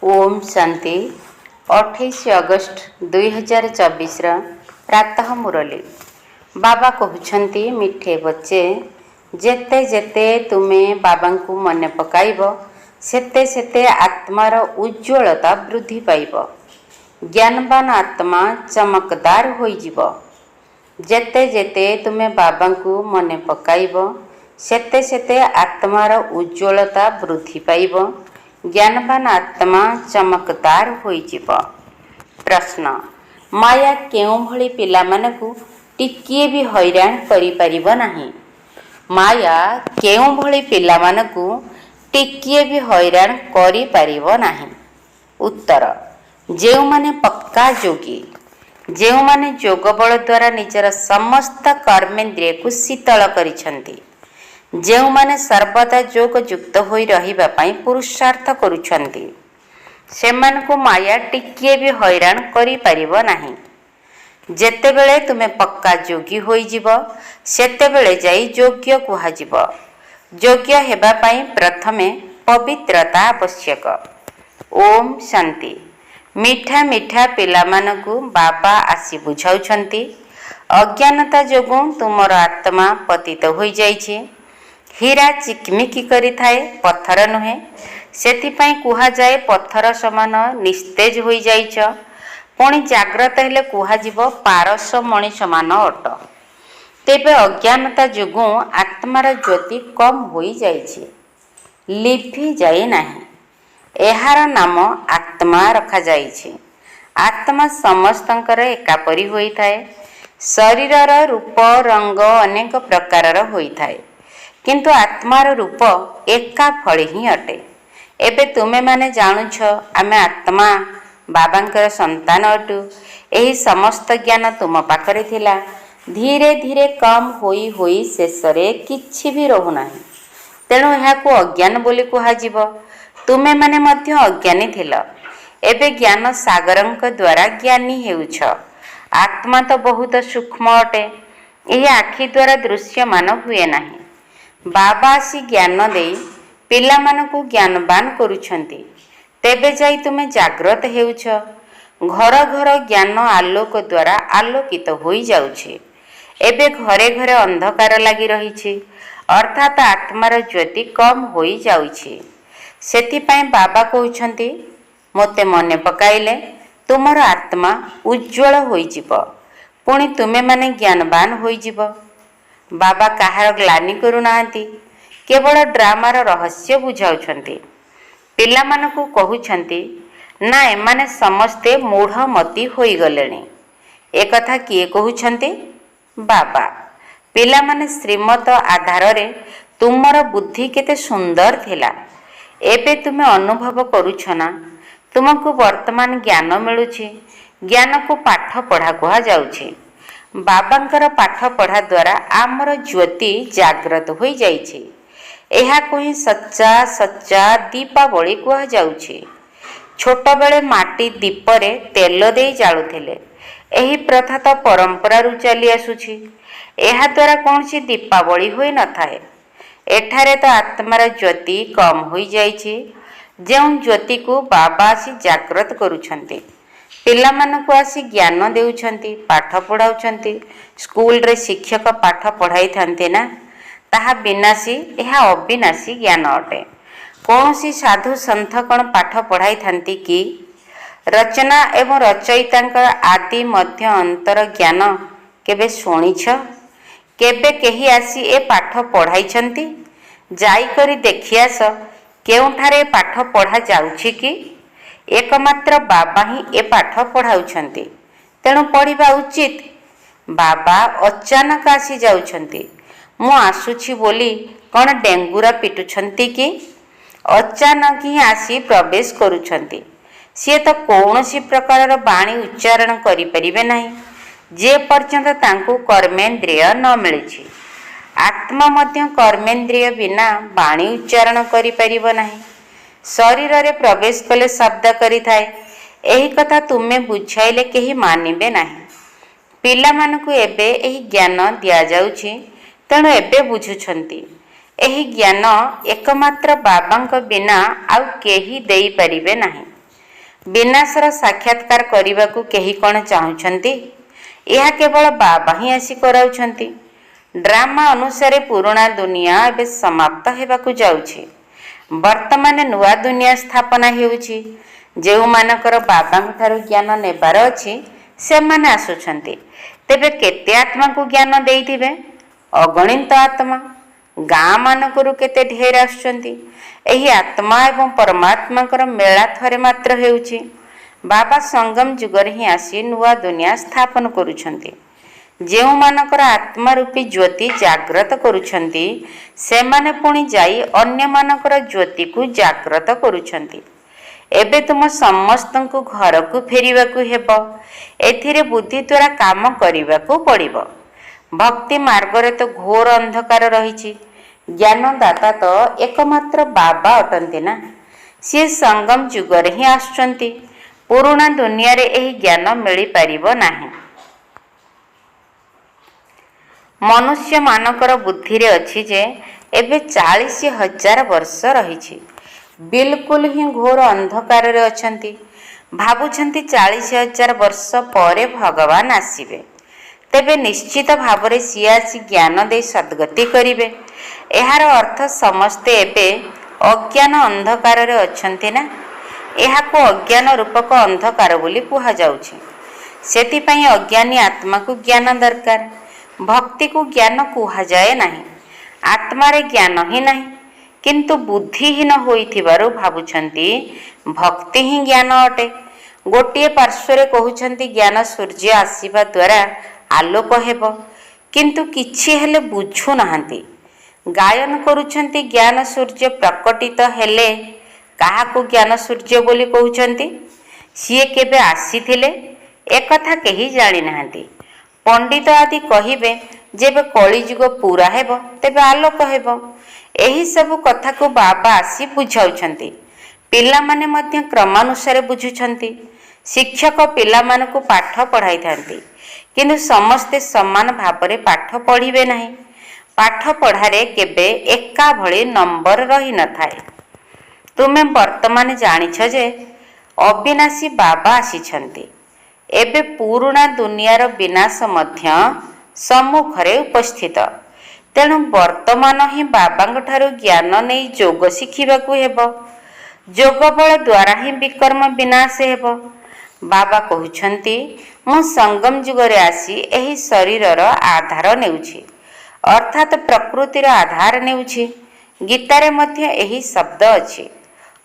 ओम शांति 28 अगस्त 2024 प्रातः मुरली बाबा कहते मिठे बच्चे जेते जेते तुमे बाबा को मन पकाइब सेते सेते आत्मार उज्ज्वलता वृद्धि पाइब। ज्ञानवान आत्मा चमकदार होइजिब। जेते जेते तुमे बाबा को मन पकाइब सेते सेते आत्मार उज्ज्वलता वृद्धि पाइब। ज्ञानवान आत्मा चमकदार होइजिब। प्रश्न माया केउं भली पिलामानकु टिकिए भी हैरान करि परिबो नाही? माया केउं भली पिलामानकु टिकिए भी हैरान करि परिबो नाही? उत्तर जेउमाने पक्का योगी, जेउमाने जोग बल द्वारा निजर समस्त कर्मेन्द्रिय को शीतल करिछंती, जेउमाने सर्वदा जोग युक्त होई रहिबा पई पुरुषार्थ करुछंती, सेमानकु माया टिकिए भी हैरान करि परिबो नाही। जेतेबेले तुमे पक्का योगी होई जिवो सेतेबेले जाई योग्य कुहाजिब। योग्य हेबा पई प्रथमे पवित्रता आवश्यक। ओम शांति। मीठा मीठा पिलामानकु बाबा आसी बुझाउछंती अज्ञानता जोगु तुमर आत्मा पतित होई जाइछि। हीरा चिकमिकी करि थाए पत्थर नुहे, सेथिपाई कुहा जाए पत्थर समान निस्तेज होई जाइछ। पुणी जाग्रत हेले कुहाजिब पारस मणि समान अट। तेबे अज्ञानता जोगु आत्मार ज्योति कम होई जाइछि, लिभि जाई नाही। एहार नाम आत्मा रखा जाइछि। आत्मा समस्तंकर एकापरि होई थाए। शरीरर रूप रंग अनेक प्रकारर होई थाए, किंतु आत्मार रूप एका फली ही अटे। एबे तुमे माने जानुछ आमे आत्मा बाबांकर संतान अटु। एही समस्त ज्ञान तुम पाखरे थिला, धीरे धीरे कम होई होई शेषरे किछि भी रहु नाही। तेणु एहाकु अज्ञान बोली कुहाजिब। तुमे माने मध्य अज्ञानी थिल, एबे ज्ञान सागरंक द्वारा ज्ञानी हेउछ। आत्मा तो बहुत सूक्ष्म अटे, एही आखि द्वारा दृश्यमान हुए नाही। बाबा आसी ज्ञान देई पिलामानकु ज्ञानवान करुछंती, तेबे जाई तुमे जाग्रत हेउछ। घर घर ज्ञान आलोक द्वारा आलोकित होई जाउछि। एबे घरे घरे अंधकार लागि रहिछि, अर्थात आत्मार ज्योति कम होई जाउछि। सेथिपाई बाबा कहउछंती मोते मने पकाइले तुमर आत्मा उज्ज्वल होइजिब, पुणी तुमे माने ज्ञानवान होइजिब। बाबा काहार ग्लानि करुनाहांती, केवल ड्रामार रहस्य बुझाउछंती। पिलामानकु कहउछंती ना एमाने समस्ते मूढ़मती होई गलेनी। ए कथा किए कहउछंती? बाबा। पिलामाने श्रीमत आधार रे तुमर बुद्धि केते सुंदर थिला, एबे तुमे अनुभव करुछ ना तुमको वर्तमान ज्ञान मिलुछि। ज्ञान को पाठ पढ़ा कुहा जाउछि। बाबांकर पाठ पढ़ा द्वारा आमर ज्योति जाग्रत होई जाइछि। एहा कोही सच्चा सच्चा दीपावली कुहा जाउछि। छोट बेले माटी दीपरे तेल देई जाळुथिले, एही प्रथा तो परंपरा रु चली आसुछि। एहा द्वारा कोनसी दीपावली होई न थाए। एठारे तो आत्मार ज्योति कम होई जाइछि, जेउ ज्योति को बाबा आसी जाग्रत करुछंती। पिलामानकु आसी ज्ञान देउछंती, पाठ पढ़ाउछंती। स्कूल रे शिक्षक पाठ पढ़ाई थांते ना, ताहा विनाशी एहा अविनाशी ज्ञान अटे। कौनसी साधु संत कण पाठ पढ़ाई थांती कि? रचना एवं रचयितांकर आदि मध्य अंतर ज्ञान केबे शुणिछ? केबे केही आसी ए पाठ पढ़ाइछंती? जाई करी देखि आस केउठारे पाठ पढ़ा जाउछि कि? एकमात्र बाबा ही ए पाठ पढ़ाउछंती, तेणु पढ़िबा उचित। बाबा अचानक आसी जाउछंती। मु आसुछि बोली कौन डेंगुरा पिटुछंती कि? अचानक ही आसी प्रवेश करुछंती। सी तो कौनसी प्रकार बाणी उच्चारण करि परिबे नाही, जे पर्यंत तांकु कर्मेंद्रिय न मिलिछि। आत्मा मध्य कर्मेंद्रिय बिना बाणी उच्चारण करि परिबो नाही। शरीर रे प्रवेश कले शब्द करि थाए। एही कथा तुमे बुझाइले केही मानिबे नाही। पिलामानकु एबे एही ज्ञान दिया जाउछि, तेणु एबे बुझुछंती। एही ज्ञान एकमात्र बाबांक बिना आउ केही देई परिबे नाही। ବିନାଶର ସାକ୍ଷାତକାର କରିବାକୁ କେହି କ'ଣ ଚାହୁଁଛନ୍ତି? ଏହା କେବଳ ବାବା ହିଁ ଆସି କରାଉଛନ୍ତି। ଡ୍ରାମା ଅନୁସାରେ ପୁରୁଣା ଦୁନିଆ ଏବେ ସମାପ୍ତ ହେବାକୁ ଯାଉଛି। ବର୍ତ୍ତମାନ ନୂଆ ଦୁନିଆ ସ୍ଥାପନା ହେଉଛି। ଯେଉଁମାନଙ୍କର ବାବାଙ୍କ ଠାରୁ ଜ୍ଞାନ ନେବାର ଅଛି ସେମାନେ ଆସୁଛନ୍ତି। ତେବେ କେତେ ଆତ୍ମାକୁ ଜ୍ଞାନ ଦେଇଥିବେ? ଅଗଣିତ ଆତ୍ମା। ଗାଁ ମାନଙ୍କରୁ କେତେ ଢେର ଆସୁଛନ୍ତି। ଏହି ଆତ୍ମା ଏବଂ ପରମାତ୍ମାଙ୍କର ମେଳା ଥରେ ମାତ୍ର ହେଉଛି। ବାବା ସଙ୍ଗମ ଯୁଗରେ ହିଁ ଆସି ନୂଆ ଦୁନିଆ ସ୍ଥାପନ କରୁଛନ୍ତି। ଯେଉଁମାନଙ୍କର ଆତ୍ମା ରୂପୀ ଜ୍ୟୋତି ଜାଗ୍ରତ କରୁଛନ୍ତି ସେମାନେ ପୁଣି ଯାଇ ଅନ୍ୟମାନଙ୍କର ଜ୍ୟୋତିକୁ ଜାଗ୍ରତ କରୁଛନ୍ତି। ଏବେ ତୁମ ସମସ୍ତଙ୍କୁ ଘରକୁ ଫେରିବାକୁ ହେବ। ଏଥିରେ ବୁଦ୍ଧି ଦ୍ୱାରା କାମ କରିବାକୁ ପଡ଼ିବ। ଭକ୍ତି ମାର୍ଗରେ ତ ଘୋର ଅନ୍ଧକାର ରହିଛି। ଜ୍ଞାନଦାତା ତ ଏକମାତ୍ର ବାବା ଅଟନ୍ତି ନା। ସିଏ ସଙ୍ଗମ ଯୁଗରେ ହିଁ ଆସୁଛନ୍ତି। ପୁରୁଣା ଦୁନିଆରେ ଏହି ଜ୍ଞାନ ମିଳିପାରିବ ନାହିଁ। ମନୁଷ୍ୟମାନଙ୍କର ବୁଦ୍ଧିରେ ଅଛି ଯେ ଏବେ 40,000 ବର୍ଷ ରହିଛି। ବିଲକୁଲ ହିଁ ଘୋର ଅନ୍ଧକାରରେ ଅଛନ୍ତି। ଭାବୁଛନ୍ତି 40,000 ବର୍ଷ ପରେ ଭଗବାନ ଆସିବେ। ତେବେ ନିଶ୍ଚିତ ଭାବରେ ସିଏ ଆସି ଜ୍ଞାନ ଦେଇ ସଦ୍ଗତି କରିବେ। ଏହାର ଅର୍ଥ ସମସ୍ତେ ଏବେ ଅଜ୍ଞାନ ଅନ୍ଧକାରରେ ଅଛନ୍ତି ନା। ଏହାକୁ ଅଜ୍ଞାନ ରୂପକ ଅନ୍ଧକାର ବୋଲି କୁହାଯାଉଛି। ସେଥିପାଇଁ ଅଜ୍ଞାନୀ ଆତ୍ମାକୁ ଜ୍ଞାନ ଦରକାର। ଭକ୍ତିକୁ ଜ୍ଞାନ କୁହାଯାଏ ନାହିଁ। ଆତ୍ମାରେ ଜ୍ଞାନ ହିଁ ନାହିଁ। କିନ୍ତୁ ବୁଦ୍ଧିହୀନ ହୋଇଥିବାରୁ ଭାବୁଛନ୍ତି ଭକ୍ତି ହିଁ ଜ୍ଞାନ ଅଟେ। ଗୋଟିଏ ପାର୍ଶ୍ୱରେ କହୁଛନ୍ତି ଜ୍ଞାନ ସୂର୍ଯ୍ୟ ଆସିବା ଦ୍ୱାରା ଆଲୋକ ହେବ, କିନ୍ତୁ କିଛି ହେଲେ ବୁଝୁନାହାନ୍ତି। ଗାୟନ କରୁଛନ୍ତି ଜ୍ଞାନ ସୂର୍ଯ୍ୟ ପ୍ରକଟିତ ହେଲେ। କାହାକୁ ଜ୍ଞାନ ସୂର୍ଯ୍ୟ ବୋଲି କହୁଛନ୍ତି? ସିଏ କେବେ ଆସିଥିଲେ ଏକଥା କେହି ଜାଣିନାହାନ୍ତି। ପଣ୍ଡିତ ଆଦି କହିବେ ଯେବେ କଳିଯୁଗ ପୁରା ହେବ ତେବେ ଆଲୋକ ହେବ। ଏହି ସବୁ କଥାକୁ ବାବା ଆସି ବୁଝାଉଛନ୍ତି। ପିଲାମାନେ ମଧ୍ୟ କ୍ରମାନୁସାରେ ବୁଝୁଛନ୍ତି। ଶିକ୍ଷକ ପିଲାମାନଙ୍କୁ ପାଠ ପଢ଼ାଇଥାନ୍ତି, କିନ୍ତୁ ସମସ୍ତେ ସମାନ ଭାବରେ ପାଠ ପଢ଼ିବେ ନାହିଁ। ପାଠ ପଢ଼ାରେ କେବେ ଏକା ଭଳି ନମ୍ବର ରହିନଥାଏ। ତୁମେ ବର୍ତ୍ତମାନ ଜାଣିଛ ଯେ ଅବିନାଶୀ ବାବା ଆସିଛନ୍ତି। ଏବେ ପୁରୁଣା ଦୁନିଆର ବିନାଶ ମଧ୍ୟ ସମ୍ମୁଖରେ ଉପସ୍ଥିତ। ତେଣୁ ବର୍ତ୍ତମାନ ହିଁ ବାବାଙ୍କ ଠାରୁ ଜ୍ଞାନ ନେଇ ଯୋଗ ଶିଖିବାକୁ ହେବ। ଯୋଗ ବଳ ଦ୍ୱାରା ହିଁ ବିକର୍ମ ବିନାଶ ହେବ। ବାବା କହୁଛନ୍ତି ମୁଁ ସଙ୍ଗମ ଯୁଗରେ ଆସି ଏହି ଶରୀରର ଆଧାର ନେଉଛି, ଅର୍ଥାତ୍ ପ୍ରକୃତିର ଆଧାର ନେଉଛି। ଗୀତାରେ ମଧ୍ୟ ଏହି ଶବ୍ଦ ଅଛି।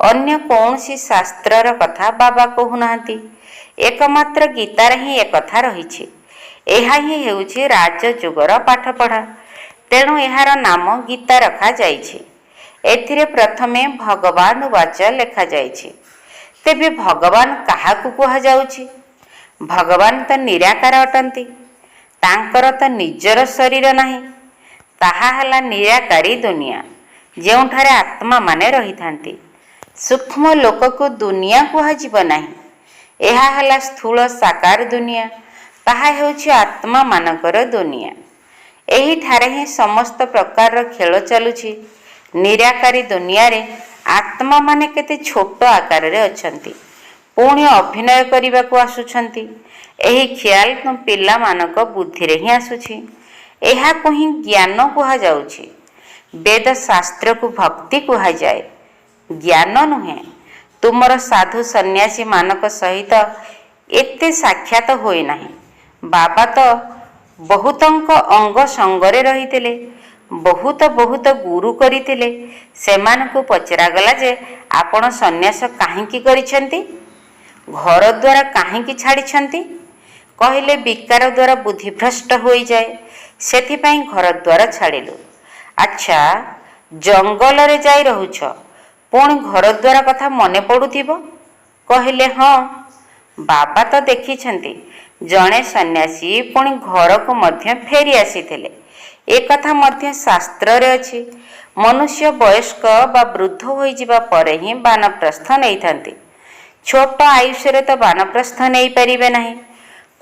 ଅନ୍ୟ କୌଣସି ଶାସ୍ତ୍ରର କଥା ବାବା କହୁନାହାନ୍ତି। ଏକମାତ୍ର ଗୀତାରେ ହିଁ ଏକଥା ରହିଛି। ଏହା ହିଁ ହେଉଛି ରାଜଯୁଗର ପାଠପଢ଼ା। ତେଣୁ ଏହାର ନାମ ଗୀତା ରଖାଯାଇଛି। ଏଥିରେ ପ୍ରଥମେ ଭଗବାନ ବାଚ ଲେଖାଯାଇଛି। ତେବେ ଭଗବାନ କାହାକୁ କୁହାଯାଉଛି? ଭଗବାନ ତ ନିରାକାର ଅଟନ୍ତି। ତାଙ୍କର ତ ନିଜର ଶରୀର ନାହିଁ। ତାହା ହେଲା ନିରାକାରୀ ଦୁନିଆ, ଯେଉଁଠାରେ ଆତ୍ମାମାନେ ରହିଥାନ୍ତି। ସୂକ୍ଷ୍ମ ଲୋକକୁ ଦୁନିଆ କୁହାଯିବ ନାହିଁ। ଏହା ହେଲା ସ୍ଥୂଳ ସାକାର ଦୁନିଆ। ତାହା ହେଉଛି ଆତ୍ମାମାନଙ୍କର ଦୁନିଆ। ଏହିଠାରେ ହିଁ ସମସ୍ତ ପ୍ରକାରର ଖେଳ ଚାଲୁଛି। ନିରାକାରୀ ଦୁନିଆରେ ଆତ୍ମାମାନେ କେତେ ଛୋଟ ଆକାରରେ ଅଛନ୍ତି, ପୁଣି ଅଭିନୟ କରିବାକୁ ଆସୁଛନ୍ତି। ଏହି ଖିଆଲ ପିଲାମାନଙ୍କ ବୁଦ୍ଧିରେ ହିଁ ଆସୁଛି। ଏହାକୁ ହିଁ ଜ୍ଞାନ କୁହାଯାଉଛି। ବେଦ ଶାସ୍ତ୍ରକୁ ଭକ୍ତି କୁହାଯାଏ, ଜ୍ଞାନ ନୁହେଁ। ତୁମର ସାଧୁ ସନ୍ନ୍ୟାସୀମାନଙ୍କ ସହିତ ଏତେ ସାକ୍ଷାତ ହୋଇନାହିଁ। ବାବା ତ ବହୁତଙ୍କ ଅଙ୍ଗ ସଙ୍ଗରେ ରହିଥିଲେ, ବହୁତ ଗୁରୁ କରିଥିଲେ। ସେମାନଙ୍କୁ ପଚରାଗଲା ଯେ ଆପଣ ସନ୍ନ୍ୟାସ କାହିଁକି କରିଛନ୍ତି, ଘର ଦ୍ୱାରା କାହିଁକି ଛାଡ଼ିଛନ୍ତି? କହିଲେ ବିକାର ଦ୍ୱାରା ବୁଦ୍ଧିଭ୍ରଷ୍ଟ ହୋଇଯାଏ, ସେଥିପାଇଁ ଘର ଦ୍ୱାର ଛାଡ଼ିଲୁ। ଆଚ୍ଛା, ଜଙ୍ଗଲରେ ଯାଇ ରହୁଛ, ପୁଣି ଘର ଦ୍ୱାର କଥା ମନେ ପଡ଼ୁଥିବ? କହିଲେ ହଁ। ବାବା ତ ଦେଖିଛନ୍ତି ଜଣେ ସନ୍ନ୍ୟାସୀ ପୁଣି ଘରକୁ ମଧ୍ୟ ଫେରି ଆସିଥିଲେ। ଏକଥା ମଧ୍ୟ ଶାସ୍ତ୍ରରେ ଅଛି। ମନୁଷ୍ୟ ବୟସ୍କ ବା ବୃଦ୍ଧ ହୋଇଯିବା ପରେ ହିଁ ବାନପ୍ରସ୍ଥ ନେଇଥାନ୍ତି। ଛୋଟ ଆୟୁଷରେ ତ ବାନପ୍ରସ୍ଥ ନେଇପାରିବେ ନାହିଁ।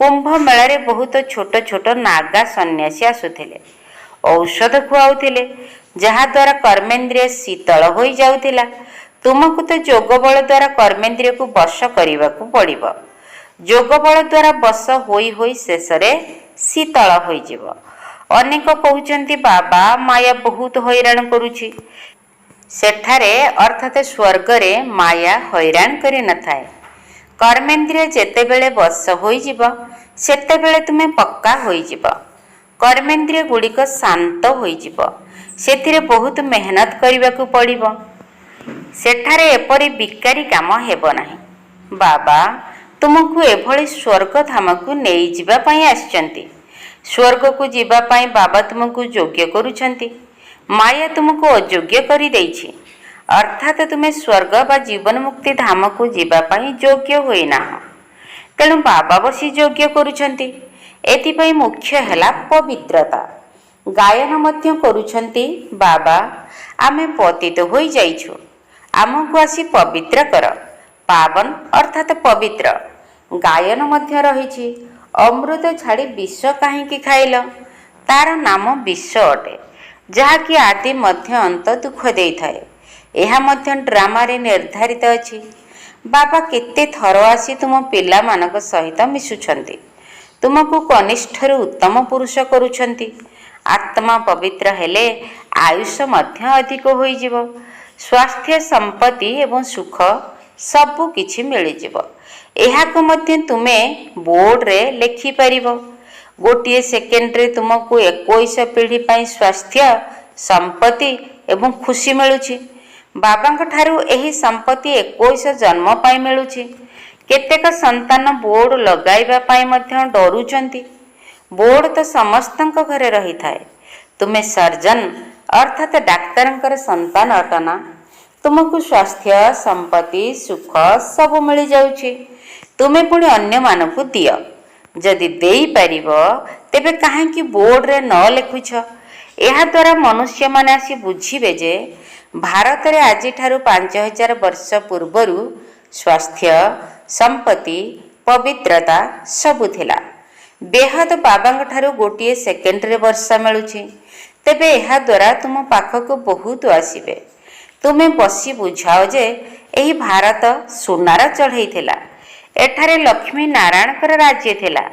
କୁମ୍ଭ ମେଳାରେ ବହୁତ ଛୋଟ ଛୋଟ ନାଗା ସନ୍ନ୍ୟାସୀ ଆସୁଥିଲେ, ଔଷଧ ଖୁଆଉଥିଲେ, ଯାହାଦ୍ୱାରା କର୍ମେନ୍ଦ୍ରିୟ ଶୀତଳ ହୋଇଯାଉଥିଲା। ତୁମକୁ ତ ଯୋଗ ବଳ ଦ୍ୱାରା କର୍ମେନ୍ଦ୍ରିୟକୁ ବଶ କରିବାକୁ ପଡ଼ିବ। ଯୋଗ ବଳ ଦ୍ୱାରା ବଶ ହୋଇ ହୋଇ ଶେଷରେ ଶୀତଳ ହୋଇଯିବ। ଅନେକ କହୁଛନ୍ତି ବାବା ମାୟା ବହୁତ ହଇରାଣ କରୁଛି। ସେଠାରେ ଅର୍ଥାତ୍ ସ୍ୱର୍ଗରେ ମାୟା ହଇରାଣ କରିନଥାଏ। କର୍ମେନ୍ଦ୍ରିୟ ଯେତେବେଳେ ବଶ ହୋଇଯିବ ସେତେବେଳେ ତୁମେ ପକ୍କା ହୋଇଯିବ। କର୍ମେନ୍ଦ୍ରିୟ ଗୁଡ଼ିକ ଶାନ୍ତ ହୋଇଯିବ। ସେଥିରେ ବହୁତ ମେହନତ କରିବାକୁ ପଡ଼ିବ। ସେଠାରେ ଏପରି ବିକାରୀ କାମ ହେବ ନାହିଁ। ବାବା ତୁମକୁ ଏଭଳି ସ୍ୱର୍ଗ ଧାମକୁ ନେଇଯିବା ପାଇଁ ଆସିଛନ୍ତି। ସ୍ୱର୍ଗକୁ ଯିବା ପାଇଁ ବାବା ତୁମକୁ ଯୋଗ୍ୟ କରୁଛନ୍ତି। ମାୟା ତୁମକୁ ଅଯୋଗ୍ୟ କରିଦେଇଛି। ଅର୍ଥାତ୍ ତୁମେ ସ୍ୱର୍ଗ ବା ଜୀବନ ମୁକ୍ତି ଧାମକୁ ଯିବା ପାଇଁ ଯୋଗ୍ୟ ହୋଇନାହଁ। ତେଣୁ ବାବା ବସି ଯୋଗ୍ୟ କରୁଛନ୍ତି। ଏଥିପାଇଁ ମୁଖ୍ୟ ହେଲା ପବିତ୍ରତା। ଗାୟନ ମଧ୍ୟ କରୁଛନ୍ତି, ବାବା ଆମେ ପତିତ ହୋଇଯାଇଛୁ, ଆମକୁ ଆସି ପବିତ୍ର କର। ପାବନ ଅର୍ଥାତ୍ ପବିତ୍ର। ଗାୟନ ମଧ୍ୟ ରହିଛି, ଅମୃତ ଛାଡ଼ି ବିଷ କାହିଁକି ଖାଇଲ? ତାର ନାମ ବିଷ ଅଟେ, ଯାହାକି ଆଦି ମଧ୍ୟ ଅନ୍ତ ଦୁଃଖ ଦେଇଥାଏ। ଏହା ମଧ୍ୟ ଡ୍ରାମାରେ ନିର୍ଦ୍ଧାରିତ ଅଛି। ବାବା କେତେ ଥର ଆସି ତୁମ ପିଲାମାନଙ୍କ ସହିତ ମିଶୁଛନ୍ତି। ତୁମକୁ କନିଷ୍ଠରୁ ଉତ୍ତମ ପୁରୁଷ କରୁଛନ୍ତି। ଆତ୍ମା ପବିତ୍ର ହେଲେ ଆୟୁଷ ମଧ୍ୟ ଅଧିକ ହୋଇଯିବ। ସ୍ୱାସ୍ଥ୍ୟ, ସମ୍ପତ୍ତି ଏବଂ ସୁଖ ସବୁ କିଛି ମିଳିଯିବ। ଏହାକୁ ମଧ୍ୟ ତୁମେ ବୋର୍ଡରେ ଲେଖିପାରିବ। ଗୋଟିଏ ସେକେଣ୍ଡରେ ତୁମକୁ 21 ପିଢ଼ି ପାଇଁ ସ୍ୱାସ୍ଥ୍ୟ, ସମ୍ପତ୍ତି ଏବଂ ଖୁସି ମିଳୁଛି। ବାବାଙ୍କ ଠାରୁ ଏହି ସମ୍ପତ୍ତି 21 ଜନ୍ମ ପାଇଁ ମିଳୁଛି। କେତେକ ସନ୍ତାନ ବୋର୍ଡ ଲଗାଇବା ପାଇଁ ମଧ୍ୟ ଡରୁଛନ୍ତି। ବୋର୍ଡ ତ ସମସ୍ତଙ୍କ ଘରେ ରହିଥାଏ। ତୁମେ ସର୍ଜନ ଅର୍ଥାତ୍ ଡାକ୍ତରଙ୍କର ସନ୍ତାନ ଅଟନା। ତୁମକୁ ସ୍ୱାସ୍ଥ୍ୟ, ସମ୍ପତ୍ତି, ସୁଖ ସବୁ ମିଳିଯାଉଛି। ତୁମେ ପୁଣି ଅନ୍ୟମାନଙ୍କୁ ଦିଅ। ଯଦି ଦେଇପାରିବ ତେବେ କାହିଁକି ବୋର୍ଡରେ ନ ଲେଖୁଛ? ଏହାଦ୍ୱାରା ମନୁଷ୍ୟମାନେ ଆସି ବୁଝିବେ ଯେ ଭାରତରେ ଆଜିଠାରୁ 5000 ବର୍ଷ ପୂର୍ବରୁ ସ୍ୱାସ୍ଥ୍ୟ, ସମ୍ପତ୍ତି, ପବିତ୍ରତା ସବୁ ଥିଲା। ବେହଦ ବାବାଙ୍କ ଠାରୁ ଗୋଟିଏ ସେକେଣ୍ଡରେ ବର୍ଷା ମିଳୁଛି। ତେବେ ଏହାଦ୍ୱାରା ତୁମ ପାଖକୁ ବହୁତ ଆସିବେ। ତୁମେ ବସି ବୁଝାଅ ଯେ ଏହି ଭାରତ ସୁନାର ଚଢ଼େଇ ଥିଲା। ଏଠାରେ ଲକ୍ଷ୍ମୀ ନାରାୟଣଙ୍କର ରାଜ୍ୟ ଥିଲା।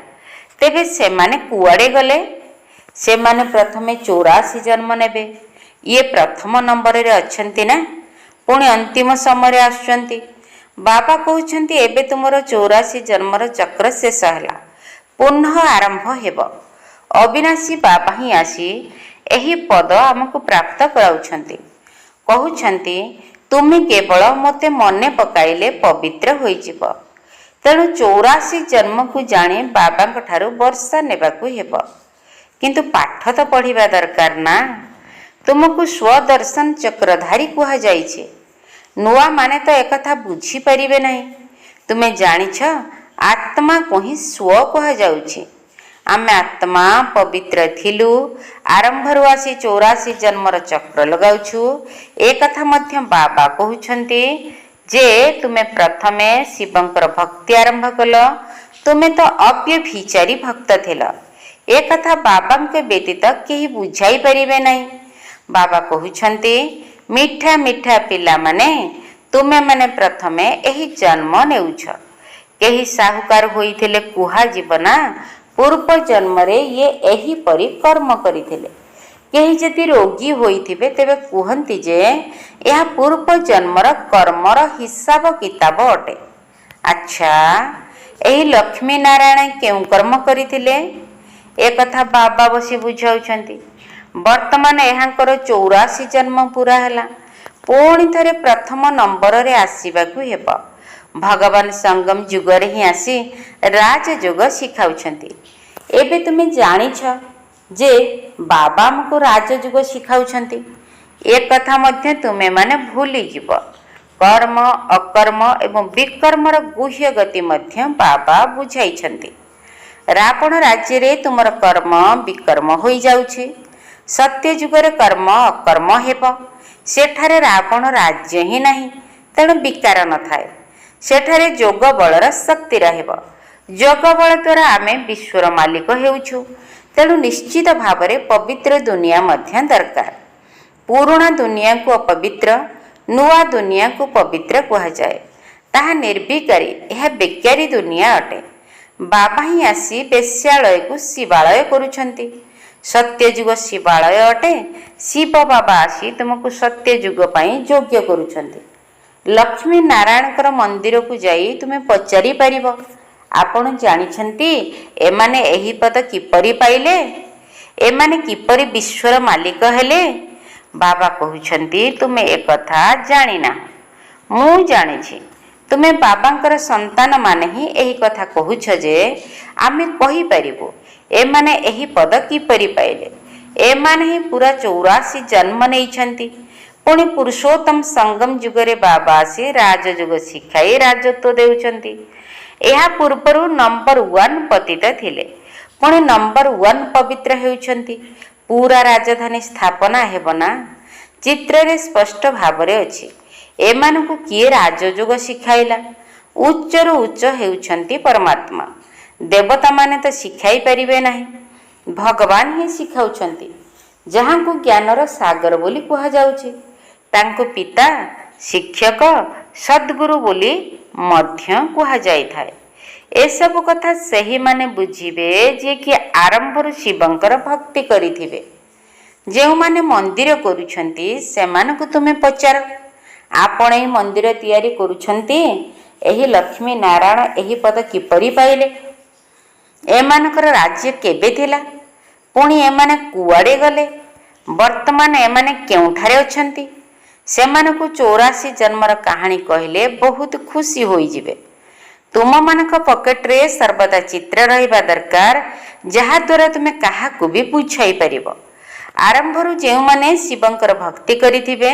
ତେବେ ସେମାନେ କୁଆଡ଼େ ଗଲେ? ସେମାନେ ପ୍ରଥମେ 84 ଜନ୍ମ ନେବେ। ଇଏ ପ୍ରଥମ ନମ୍ବରରେ ଅଛନ୍ତି ନା, ପୁଣି ଅନ୍ତିମ ସମୟରେ ଆସୁଛନ୍ତି। ବାବା କହୁଛନ୍ତି ଏବେ ତୁମର 84 ଜନ୍ମର ଚକ୍ର ଶେଷ ହେଲା, ପୁନଃ ଆରମ୍ଭ ହେବ। ଅବିନାଶୀ ବାବା ହିଁ ଆସି ଏହି ପଦ ଆମକୁ ପ୍ରାପ୍ତ କରାଉଛନ୍ତି। କହୁଛନ୍ତି ତୁମେ କେବଳ ମୋତେ ମନେ ପକାଇଲେ ପବିତ୍ର ହୋଇଯିବ। ତେଣୁ 84 ଜନ୍ମକୁ ଜାଣି ବାବାଙ୍କ ଠାରୁ ବର୍ଷା ନେବାକୁ ହେବ। କିନ୍ତୁ ପାଠ ତ ପଢ଼ିବା ଦରକାର ନା। ତୁମକୁ ସ୍ୱଦର୍ଶନ ଚକ୍ରଧାରୀ କୁହାଯାଇଛି। ନୂଆ ମାନେ ତ ଏକଥା ବୁଝିପାରିବେ ନାହିଁ। ତୁମେ ଜାଣିଛ ଆତ୍ମାକୁ ହିଁ ସ୍ୱ କୁହାଯାଉଛି। ଆମେ ଆତ୍ମା ପବିତ୍ର ଥିଲୁ। ଆରମ୍ଭରୁ ଆସି 84 ଜନ୍ମର ଚକ୍ର ଲଗାଉଛୁ। ଏ କଥା ମଧ୍ୟ ବାବା କହୁଛନ୍ତି ଯେ ତୁମେ ପ୍ରଥମେ ଶିବଙ୍କର ଭକ୍ତି ଆରମ୍ଭ କଲ। ତୁମେ ତ ଅବ୍ୟଭିଚାରୀ ଭକ୍ତ ଥିଲ। ଏ କଥା ବାବାଙ୍କ ବ୍ୟତୀତ କେହି ବୁଝାଇ ପାରିବେ ନାହିଁ। ବାବା କହୁଛନ୍ତି ମିଠା ମିଠା ପିଲାମାନେ, ତୁମେମାନେ ପ୍ରଥମେ ଏହି ଜନ୍ମ ନେଉଛ। କେହି ସାହୁକାର ହୋଇଥିଲେ କୁହାଯିବ ନା ପୂର୍ବ ଜନ୍ମରେ ଇଏ ଏହିପରି କର୍ମ କରିଥିଲେ। କେହି ଯଦି ରୋଗୀ ହୋଇଥିବେ ତେବେ କୁହନ୍ତି ଯେ ଏହା ପୂର୍ବ ଜନ୍ମର କର୍ମର ହିସାବ କିତାବ ଅଟେ। ଆଚ୍ଛା, ଏହି ଲକ୍ଷ୍ମୀ ନାରାୟଣ କେଉଁ କର୍ମ କରିଥିଲେ? ଏ କଥା ବାବା ବସି ବୁଝାଉଛନ୍ତି। ବର୍ତ୍ତମାନ ଏହାଙ୍କର 84 ଜନ୍ମ ପୁରା ହେଲା। ପୁଣି ଥରେ ପ୍ରଥମ ନମ୍ବରରେ ଆସିବାକୁ ହେବ। ଭଗବାନ ସଙ୍ଗମ ଯୁଗରେ ହିଁ ଆସି ରାଜଯୋଗ ଶିଖାଉଛନ୍ତି। ଏବେ ତୁମେ ଜାଣିଛ ଯେ ବାବା ଆମକୁ ରାଜଯୋଗ ଶିଖାଉଛନ୍ତି। ଏ କଥା ମଧ୍ୟ ତୁମେମାନେ ଭୁଲିଯିବ। କର୍ମ, ଅକର୍ମ ଏବଂ ବିକର୍ମର ଗୁହ୍ୟ ଗତି ମଧ୍ୟ ବାବା ବୁଝାଇଛନ୍ତି। ରାବଣ ରାଜ୍ୟରେ ତୁମର କର୍ମ ବିକର୍ମ ହୋଇଯାଉଛି। ସତ୍ୟ ଯୁଗରେ କର୍ମ ଅକର୍ମ ହେବ। ସେଠାରେ ରାବଣ ରାଜ୍ୟ ହିଁ ନାହିଁ, ତେଣୁ ବିକାର ନଥାଏ। ସେଠାରେ ଯୋଗ ବଳର ଶକ୍ତି ରହିବ। ଯୋଗ ବଳ ଦ୍ୱାରା ଆମେ ବିଶ୍ୱର ମାଲିକ ହେଉଛୁ। ତେଣୁ ନିଶ୍ଚିତ ଭାବରେ ପବିତ୍ର ଦୁନିଆ ମଧ୍ୟ ଦରକାର। ପୁରୁଣା ଦୁନିଆକୁ ଅପବିତ୍ର, ନୂଆ ଦୁନିଆକୁ ପବିତ୍ର କୁହାଯାଏ। ତାହା ନିର୍ବିକାରୀ, ଏହା ବେକାରୀ ଦୁନିଆ ଅଟେ। ବାବା ହିଁ ଆସି ବେଶ୍ୟାଳୟକୁ ଶିବାଳୟ କରୁଛନ୍ତି। ସତ୍ୟଯୁଗ ଶିବାଳୟ ଅଟେ। ଶିବ ବାବା ଆସି ତୁମକୁ ସତ୍ୟଯୁଗ ପାଇଁ ଯୋଗ୍ୟ କରୁଛନ୍ତି। ଲକ୍ଷ୍ମୀ ନାରାୟଣଙ୍କର ମନ୍ଦିରକୁ ଯାଇ ତୁମେ ପଚାରି ପାରିବ, ଆପଣ ଜାଣିଛନ୍ତି ଏମାନେ ଏହି ପଦ କିପରି ପାଇଲେ? ଏମାନେ କିପରି ବିଶ୍ୱର ମାଲିକ ହେଲେ? ବାବା କହୁଛନ୍ତି, ତୁମେ ଏକଥା ଜାଣିନାହ, ମୁଁ ଜାଣିଛି। ତୁମେ ବାବାଙ୍କର ସନ୍ତାନମାନେ ହିଁ ଏହି କଥା କହୁଛ ଯେ ଆମେ କହିପାରିବୁ ଏମାନେ ଏହି ପଦ କିପରି ପାଇଲେ। ଏମାନେ ହିଁ ପୁରା 84 ଜନ୍ମ ନେଇଛନ୍ତି। ପୁଣି ପୁରୁଷୋତ୍ତମ ସଙ୍ଗମ ଯୁଗରେ ବାବା ଆସି ରାଜଯୁଗ ଶିଖାଇ ରାଜତ୍ୱ ଦେଉଛନ୍ତି। ଏହା ପୂର୍ବରୁ ନମ୍ବର 1 ପତିତ ଥିଲେ, ପୁଣି ନମ୍ବର 1 ପବିତ୍ର ହେଉଛନ୍ତି। ପୁରା ରାଜଧାନୀ ସ୍ଥାପନା ହେବ ନା? ଚିତ୍ରରେ ସ୍ପଷ୍ଟ ଭାବରେ ଅଛି। ଏମାନଙ୍କୁ କିଏ ରାଜଯୋଗ ଶିଖାଇଲା? ଉଚ୍ଚରୁ ଉଚ୍ଚ ହେଉଛନ୍ତି ପରମାତ୍ମା। ଦେବତାମାନେ ତ ଶିଖାଇ ପାରିବେ ନାହିଁ, ଭଗବାନ ହିଁ ଶିଖାଉଛନ୍ତି। ଯାହାଙ୍କୁ ଜ୍ଞାନର ସାଗର ବୋଲି କୁହାଯାଉଛି, ତାଙ୍କୁ ପିତା, ଶିକ୍ଷକ, ସଦ୍ଗୁରୁ ବୋଲି ମଧ୍ୟ କୁହାଯାଇଥାଏ। ଏସବୁ କଥା ସେହିମାନେ ବୁଝିବେ ଯିଏକି ଆରମ୍ଭରୁ ଶିବଙ୍କର ଭକ୍ତି କରିଥିବେ। ଯେଉଁମାନେ ମନ୍ଦିର କରୁଛନ୍ତି ସେମାନଙ୍କୁ ତୁମେ ପଚାର, ଆପଣ ଏହି ମନ୍ଦିର ତିଆରି କରୁଛନ୍ତି, ଏହି ଲକ୍ଷ୍ମୀ ନାରାୟଣ ଏହି ପଦ କିପରି ପାଇଲେ? ଏମାନଙ୍କର ରାଜ୍ୟ କେବେ ଥିଲା? ପୁଣି ଏମାନେ କୁଆଡ଼େ ଗଲେ? ବର୍ତ୍ତମାନ ଏମାନେ କେଉଁଠାରେ ଅଛନ୍ତି? ସେମାନଙ୍କୁ 84 ଜନ୍ମର କାହାଣୀ କହିଲେ ବହୁତ ଖୁସି ହୋଇଯିବେ। ତୁମମାନଙ୍କ ପକେଟରେ ସର୍ବଦା ଚିତ୍ର ରହିବା ଦରକାର, ଯାହାଦ୍ୱାରା ତୁମେ କାହାକୁ ବି ବୁଝାଇ ପାରିବ। ଆରମ୍ଭରୁ ଯେଉଁମାନେ ଶିବଙ୍କର ଭକ୍ତି କରିଥିବେ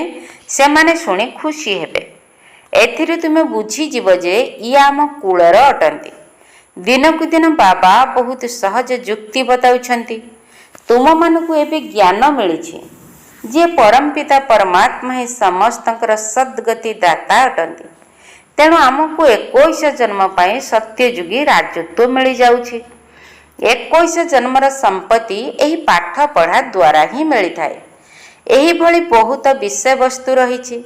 ସେମାନେ ଶୁଣି ଖୁସି ହେବେ। ଏଥିରୁ ତୁମେ ବୁଝିଯିବ ଯେ ଇଏ ଆମ କୁଳର ଅଟନ୍ତି। ଦିନକୁ ଦିନ ବାବା ବହୁତ ସହଜ ଯୁକ୍ତି ବତାଉଛନ୍ତି। ତୁମମାନଙ୍କୁ ଏବେ ଜ୍ଞାନ ମିଳିଛି ଯେ ପରମପିତା ପରମାତ୍ମା ହିଁ ସମସ୍ତଙ୍କର ସଦ୍ଗତି ଦାତା ଅଟନ୍ତି। ତେଣୁ ଆମକୁ 21 ଜନ୍ମ ପାଇଁ ସତ୍ୟଯୁଗୀ ରାଜତ୍ୱ ମିଳିଯାଉଛି। 21 ଜନ୍ମର ସମ୍ପତ୍ତି ଏହି ପାଠ ପଢ଼ା ଦ୍ୱାରା ହିଁ ମିଳିଥାଏ। ଏହିଭଳି ବହୁତ ବିଷୟବସ୍ତୁ ରହିଛି।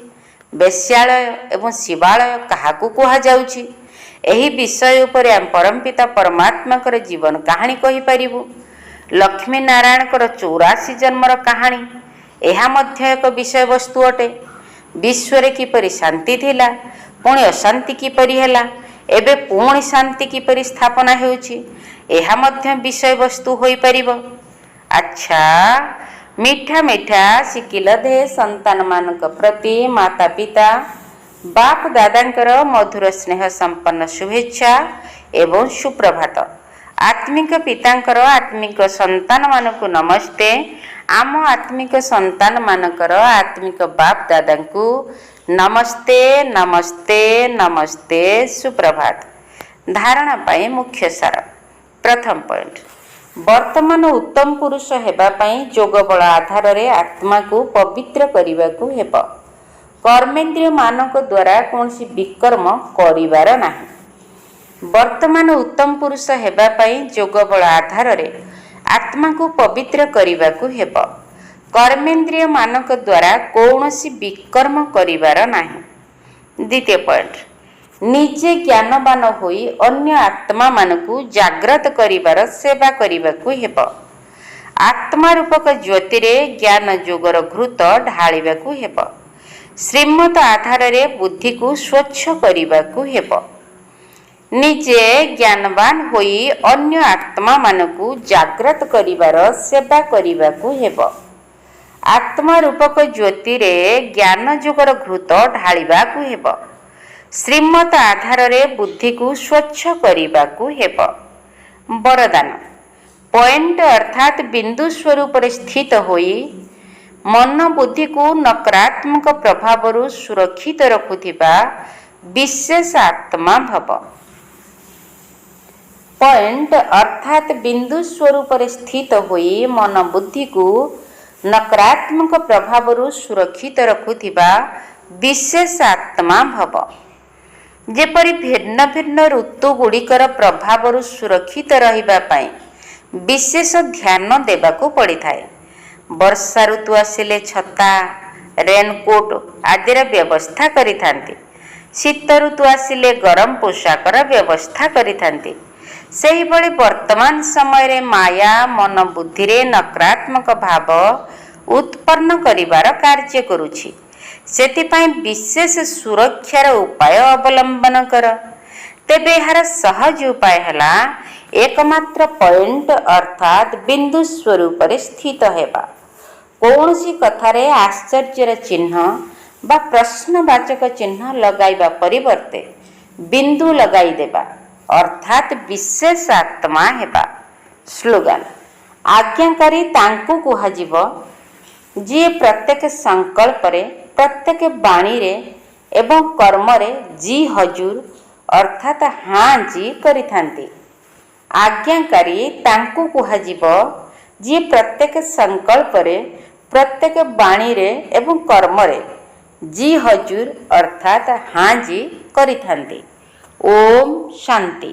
ବେଶ୍ୟାଳୟ ଏବଂ ଶିବାଳୟ କାହାକୁ କୁହାଯାଉଛି? ଏହି ବିଷୟ ଉପରେ ଆମେ ପରମପିତା ପରମାତ୍ମାଙ୍କର ଜୀବନ କାହାଣୀ କହିପାରିବୁ। ଲକ୍ଷ୍ମୀ ନାରାୟଣଙ୍କର 84 ଜନ୍ମର କାହାଣୀ, ଏହା ମଧ୍ୟ ଏକ ବିଷୟବସ୍ତୁ ଅଟେ। ବିଶ୍ୱରେ କିପରି ଶାନ୍ତି ଥିଲା, ପୁଣି ଅଶାନ୍ତି କିପରି ହେଲା, ଏବେ ପୁଣି ଶାନ୍ତି କିପରି ସ୍ଥାପନା ହେଉଛି, ଏହା ମଧ୍ୟ ବିଷୟବସ୍ତୁ ହୋଇପାରିବ। ଆଚ୍ଛା, ମିଠା ମିଠା ଶିଖିଲ ଦେ ସନ୍ତାନମାନଙ୍କ ପ୍ରତି ମାତା ପିତା ବାପ ଦାଦାଙ୍କର ମଧୁର ସ୍ନେହ ସମ୍ପନ୍ନ ଶୁଭେଚ୍ଛା ଏବଂ ସୁପ୍ରଭାତ। ଆତ୍ମିକ ପିତାଙ୍କର ଆତ୍ମିକ ସନ୍ତାନମାନଙ୍କୁ ନମସ୍ତେ। ଆମ ଆତ୍ମିକ ସନ୍ତାନମାନଙ୍କର ଆତ୍ମିକ ବାପ ଦାଦାଙ୍କୁ ନମସ୍ତେ ନମସ୍ତେ ନମସ୍ତେ, ସୁପ୍ରଭାତ। ଧାରଣା ପାଇଁ ମୁଖ୍ୟ ସାର। ପ୍ରଥମ ପଏଣ୍ଟ, ବର୍ତ୍ତମାନ ଉତ୍ତମ ପୁରୁଷ ହେବା ପାଇଁ ଯୋଗବଳ ଆଧାରରେ ଆତ୍ମାକୁ ପବିତ୍ର କରିବାକୁ ହେବ। କର୍ମେନ୍ଦ୍ରିୟମାନଙ୍କ ଦ୍ୱାରା କୌଣସି ବିକର୍ମ କରିବାର ନାହିଁ। ବର୍ତ୍ତମାନ ଉତ୍ତମ ପୁରୁଷ ହେବା ପାଇଁ ଯୋଗବଳ ଆଧାରରେ ଆତ୍ମାକୁ ପବିତ୍ର କରିବାକୁ ହେବ। କର୍ମେନ୍ଦ୍ରିୟମାନଙ୍କ ଦ୍ୱାରା କୌଣସି ବିକର୍ମ କରିବାର ନାହିଁ। ଦ୍ୱିତୀୟ ପଏଣ୍ଟ, ନିଜେ ଜ୍ଞାନବାନ ହୋଇ ଅନ୍ୟ ଆତ୍ମାମାନଙ୍କୁ ଜାଗ୍ରତ କରିବାର ସେବା କରିବାକୁ ହେବ। ଆତ୍ମା ରୂପକ ଜ୍ୟୋତିରେ ଜ୍ଞାନ ଯୋଗର ଘୃତ ଢାଳିବାକୁ ହେବ। ଶ୍ରୀମତ ଆଧାରରେ ବୁଦ୍ଧିକୁ ସ୍ୱଚ୍ଛ କରିବାକୁ ହେବ। ନିଜେ ଜ୍ଞାନବାନ ହୋଇ ଅନ୍ୟ ଆତ୍ମାମାନଙ୍କୁ ଜାଗ୍ରତ କରିବାର ସେବା କରିବାକୁ ହେବ। ଆତ୍ମା ରୂପକ ଜ୍ୟୋତିରେ ଜ୍ଞାନ ଯୋଗର ଘୃତ ଢାଳିବାକୁ ହେବ। ଶ୍ରୀମତ ଆଧାରରେ ବୁଦ୍ଧିକୁ ସ୍ୱଚ୍ଛ କରିବାକୁ ହେବ। ବରଦାନ, ପଏଣ୍ଟ ଅର୍ଥାତ୍ ବିନ୍ଦୁ ସ୍ୱରୂପରେ ସ୍ଥିତ ହୋଇ ମନ ବୁଦ୍ଧିକୁ ନକାରାତ୍ମକ ପ୍ରଭାବରୁ ସୁରକ୍ଷିତ ରଖୁଥିବା ବିଶେଷ ଆତ୍ମା ଭବ। ପଏଣ୍ଟ ଅର୍ଥାତ୍ ବିନ୍ଦୁ ସ୍ୱରୂପରେ ସ୍ଥିତ ହୋଇ ମନ ବୁଦ୍ଧିକୁ ନକାରାତ୍ମକ ପ୍ରଭାବରୁ ସୁରକ୍ଷିତ ରଖୁଥିବା ବିଶେଷ ଆତ୍ମା ଭବ। ଯେପରି ଭିନ୍ନ ଭିନ୍ନ ଋତୁଗୁଡ଼ିକର ପ୍ରଭାବରୁ ସୁରକ୍ଷିତ ରହିବା ପାଇଁ ବିଶେଷ ଧ୍ୟାନ ଦେବାକୁ ପଡ଼ିଥାଏ। ବର୍ଷା ଋତୁ ଆସିଲେ ଛତା, ରେନକୋଟ୍ ଆଦିର ବ୍ୟବସ୍ଥା କରିଥାନ୍ତି। ଶୀତ ଋତୁ ଆସିଲେ ଗରମ ପୋଷାକର ବ୍ୟବସ୍ଥା କରିଥାନ୍ତି। ସେହିଭଳି ବର୍ତ୍ତମାନ ସମୟରେ ମାୟା ମନ ବୁଦ୍ଧିରେ ନକାରାତ୍ମକ ଭାବ ଉତ୍ପନ୍ନ କରିବାର କାର୍ଯ୍ୟ କରୁଛି। ସେଥିପାଇଁ ବିଶେଷ ସୁରକ୍ଷାର ଉପାୟ ଅବଲମ୍ବନ କର। ତେବେ ଏହାର ସହଜ ଉପାୟ ହେଲା ଏକମାତ୍ର ପଏଣ୍ଟ ଅର୍ଥାତ୍ ବିନ୍ଦୁ ସ୍ୱରୂପରେ ସ୍ଥିତ ହେବା। କୌଣସି କଥାରେ ଆଶ୍ଚର୍ଯ୍ୟର ଚିହ୍ନ ବା ପ୍ରଶ୍ନବାଚକ ଚିହ୍ନ ଲଗାଇବା ପରିବର୍ତ୍ତେ ବିନ୍ଦୁ ଲଗାଇଦେବା ଅର୍ଥାତ୍ ବିଶେଷ ଆତ୍ମା ହେବା। ସ୍ଲୋଗାନ। ଆଜ୍ଞାକାରୀ ତାଙ୍କୁ କୁହାଯିବ ଯିଏ ପ୍ରତ୍ୟେକ ସଂକଳ୍ପରେ, ପ୍ରତ୍ୟେକ ବାଣୀରେ ଏବଂ କର୍ମରେ ଜି ହଜୁର ଅର୍ଥାତ୍ ହାଁ ଜି କରିଥାନ୍ତି। ଆଜ୍ଞାକାରୀ ତାଙ୍କୁ କୁହାଯିବ ଯିଏ ପ୍ରତ୍ୟେକ ସଂକଳ୍ପରେ, ପ୍ରତ୍ୟେକ ବାଣୀରେ ଏବଂ କର୍ମରେ ଜି ହଜୁର ଅର୍ଥାତ୍ ହାଁ ଜି କରିଥାନ୍ତି। ଓମ୍ ଶାନ୍ତି।